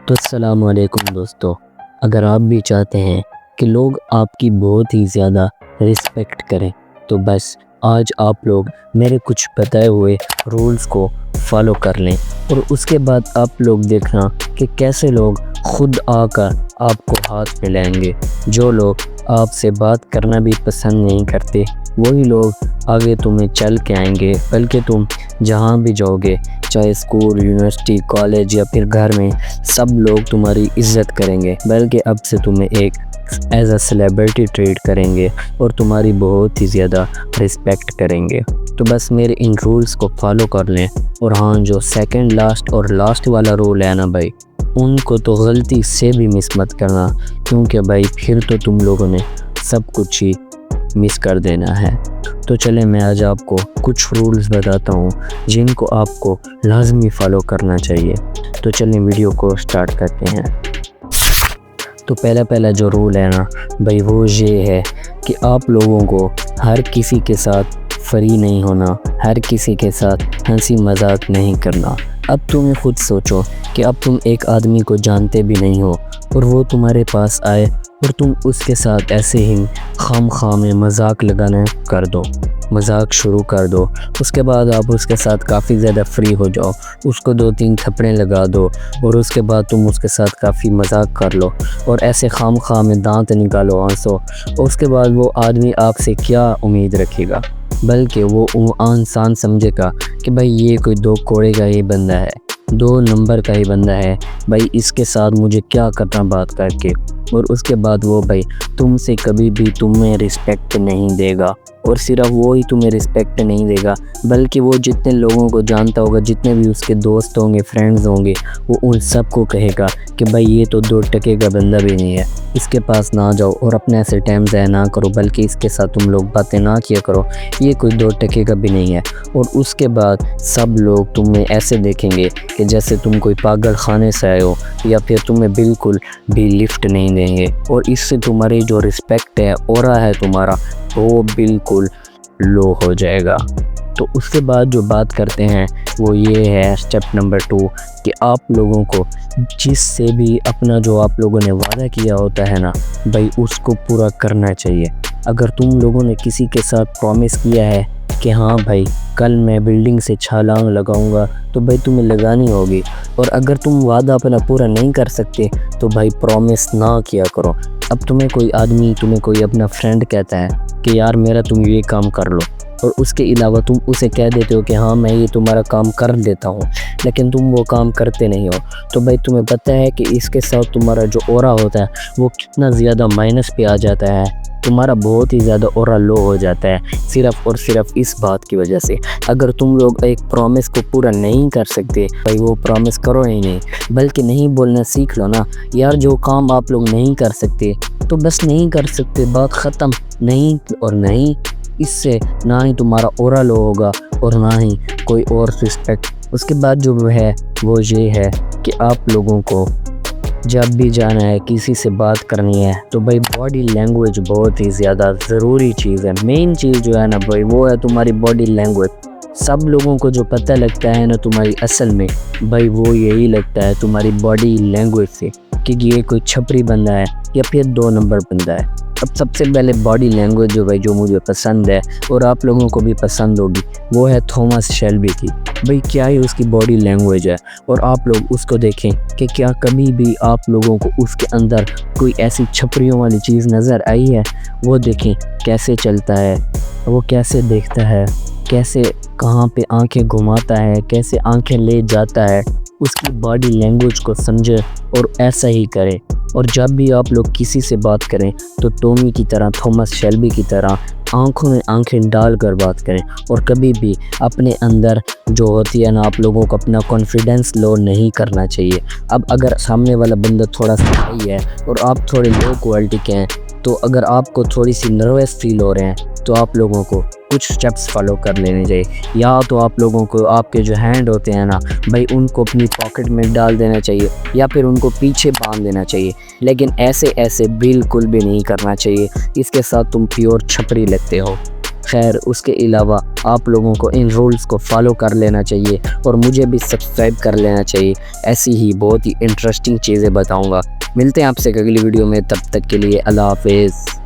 تو السلام علیکم دوستو، اگر آپ بھی چاہتے ہیں کہ لوگ آپ کی بہت ہی زیادہ رسپیکٹ کریں تو بس آج آپ لوگ میرے کچھ بتائے ہوئے رولز کو فالو کر لیں، اور اس کے بعد آپ لوگ دیکھنا کہ کیسے لوگ خود آ کر آپ کو ہاتھ ملائیں گے۔ جو لوگ آپ سے بات کرنا بھی پسند نہیں کرتے وہی لوگ آگے تمہیں چل کے آئیں گے، بلکہ تم جہاں بھی جاؤ گے، چاہے اسکول، یونیورسٹی، کالج یا پھر گھر میں، سب لوگ تمہاری عزت کریں گے، بلکہ اب سے تمہیں ایک ایز اے سیلیبریٹی ٹریٹ کریں گے اور تمہاری بہت ہی زیادہ رسپیکٹ کریں گے۔ تو بس میرے ان رولز کو فالو کر لیں، اور ہاں، جو سیکنڈ لاسٹ اور لاسٹ والا رول ہے نا بھائی، ان کو تو غلطی سے بھی مس مت کرنا، کیونکہ بھائی پھر تو تم لوگوں نے سب کچھ ہی مس کر دینا ہے۔ تو چلیں میں آج آپ کو کچھ رولز بتاتا ہوں جن کو آپ کو لازمی فالو کرنا چاہیے۔ تو چلیں ویڈیو کو سٹارٹ کرتے ہیں۔ تو پہلا جو رول ہے نا بھائی، وہ یہ ہے کہ آپ لوگوں کو ہر کسی کے ساتھ فری نہیں ہونا، ہر کسی کے ساتھ ہنسی مذاق نہیں کرنا۔ اب تمہیں خود سوچو کہ اب تم ایک آدمی کو جانتے بھی نہیں ہو اور وہ تمہارے پاس آئے اور تم اس کے ساتھ ایسے ہی خواہ میں مذاق لگانا مذاق شروع کر دو۔ اس کے بعد آپ اس کے ساتھ کافی زیادہ فری ہو جاؤ، اس کو 2-3 تھپڑیں لگا دو، اور اس کے بعد تم اس کے ساتھ کافی مذاق کر لو اور ایسے خواہ میں دانت نکالو، ہنسو۔ اس کے بعد وہ آدمی آپ سے کیا امید رکھے گا، بلکہ وہ انسان سمجھے گا کہ بھائی یہ کوئی 2 کوڑے کا ہی بندہ ہے، 2 نمبر کا ہی بندہ ہے، بھائی اس کے ساتھ مجھے کیا کرنا بات کر کے۔ اور اس کے بعد وہ بھائی تم سے کبھی بھی تمہیں رسپیکٹ نہیں دے گا، اور صرف وہ ہی تمہیں رسپیکٹ نہیں دے گا، بلکہ وہ جتنے لوگوں کو جانتا ہوگا، جتنے بھی اس کے دوست ہوں گے، فرینڈز ہوں گے، وہ ان سب کو کہے گا کہ بھائی یہ تو 2 ٹکے کا بندہ بھی نہیں ہے، اس کے پاس نہ جاؤ اور اپنے ایسے ٹائم ضائع نہ کرو، بلکہ اس کے ساتھ تم لوگ باتیں نہ کیا کرو، یہ کوئی 2 ٹکے کا بھی نہیں ہے۔ اور اس کے بعد سب لوگ تمہیں ایسے دیکھیں گے کہ جیسے تم کوئی پاگل خانے سے آئے ہو، یا پھر تمہیں بالکل بھی لفٹ نہیں دیں گے، اور اس سے تمہاری جو رسپیکٹ ہے، اورا ہے تمہارا، وہ بالکل لو ہو جائے گا۔ تو اس کے بعد جو بات کرتے ہیں وہ یہ ہے سٹیپ نمبر 2 کہ آپ لوگوں کو جس سے بھی اپنا جو آپ لوگوں نے وعدہ کیا ہوتا ہے نا بھائی، اس کو پورا کرنا چاہیے۔ اگر تم لوگوں نے کسی کے ساتھ پرومس کیا ہے کہ ہاں بھائی کل میں بلڈنگ سے چھلانگ لگاؤں گا، تو بھائی تمہیں لگانی ہوگی، اور اگر تم وعدہ اپنا پورا نہیں کر سکتے تو بھائی پرومس نہ کیا کرو۔ اب تمہیں کوئی اپنا فرینڈ کہتا ہے کہ یار میرا تم یہ کام کر لو، اور اس کے علاوہ تم اسے کہہ دیتے ہو کہ ہاں میں یہ تمہارا کام کر دیتا ہوں، لیکن تم وہ کام کرتے نہیں ہو، تو بھائی تمہیں پتہ ہے کہ اس کے ساتھ تمہارا جو اورا ہوتا ہے وہ کتنا زیادہ مائنس پہ آ جاتا ہے، تمہارا بہت ہی زیادہ اورا لو ہو جاتا ہے، صرف اور صرف اس بات کی وجہ سے۔ اگر تم لوگ ایک پرومس کو پورا نہیں کر سکتے بھائی، وہ پرومس کرو ہی نہیں، بلکہ نہیں بولنا سیکھ لو نا یار۔ جو کام آپ لوگ نہیں کر سکتے تو بس نہیں کر سکتے، بات ختم۔ نہیں اور نہیں، اس سے نہ ہی تمہارا اورا لو ہوگا اور نہ ہی کوئی اور رسپیکٹ۔ اس کے بعد جو ہے وہ یہ ہے کہ آپ لوگوں کو جب بھی جانا ہے، کسی سے بات کرنی ہے، تو بھائی باڈی لینگویج بہت ہی زیادہ ضروری چیز ہے۔ مین چیز جو ہے نا بھائی، وہ ہے تمہاری باڈی لینگویج۔ سب لوگوں کو جو پتہ لگتا ہے نا تمہاری اصل میں بھائی، وہ یہی لگتا ہے تمہاری باڈی لینگویج سے کہ یہ کوئی چھپری بندہ ہے یا پھر 2 نمبر بندہ ہے۔ اب سب سے پہلے باڈی لینگویج جو مجھے پسند ہے اور آپ لوگوں کو بھی پسند ہوگی، وہ ہے تھامس شیلبی کی۔ بھائی کیا ہی اس کی باڈی لینگویج ہے، اور آپ لوگ اس کو دیکھیں کہ کیا کبھی بھی آپ لوگوں کو اس کے اندر کوئی ایسی چھپریوں والی چیز نظر آئی ہے؟ وہ دیکھیں کیسے چلتا ہے، وہ کیسے دیکھتا ہے، کیسے کہاں پہ آنکھیں گھماتا ہے، کیسے آنکھیں لے جاتا ہے۔ اس کی باڈی لینگویج کو سمجھے اور ایسا ہی کرے۔ اور جب بھی آپ لوگ کسی سے بات کریں تو ٹومی کی طرح، تھامس شیلبی کی طرح آنکھوں میں آنکھیں ڈال کر بات کریں، اور کبھی بھی اپنے اندر جو ہوتی ہے نا، آپ لوگوں کو اپنا کانفیڈنس لو نہیں کرنا چاہیے۔ اب اگر سامنے والا بندہ تھوڑا سا ہائی ہے اور آپ تھوڑے لو کوالٹی کے ہیں، تو اگر آپ کو تھوڑی سی نروس فیل ہو رہے ہیں تو آپ لوگوں کو کچھ سٹیپس فالو کر لینے چاہیے۔ یا تو آپ لوگوں کو آپ کے جو ہینڈ ہوتے ہیں نا بھائی، ان کو اپنی پاکٹ میں ڈال دینا چاہیے، یا پھر ان کو پیچھے باندھ دینا چاہیے، لیکن ایسے بالکل بھی نہیں کرنا چاہیے، اس کے ساتھ تم پیور چھپری لگتے ہو۔ خیر اس کے علاوہ آپ لوگوں کو ان رولز کو فالو کر لینا چاہیے اور مجھے بھی سبسکرائب کر لینا چاہیے، ایسی ہی بہت ہی انٹرسٹنگ چیزیں بتاؤں گا۔ ملتے ہیں آپ سے اگلی ویڈیو میں، تب تک کے لیے اللہ حافظ۔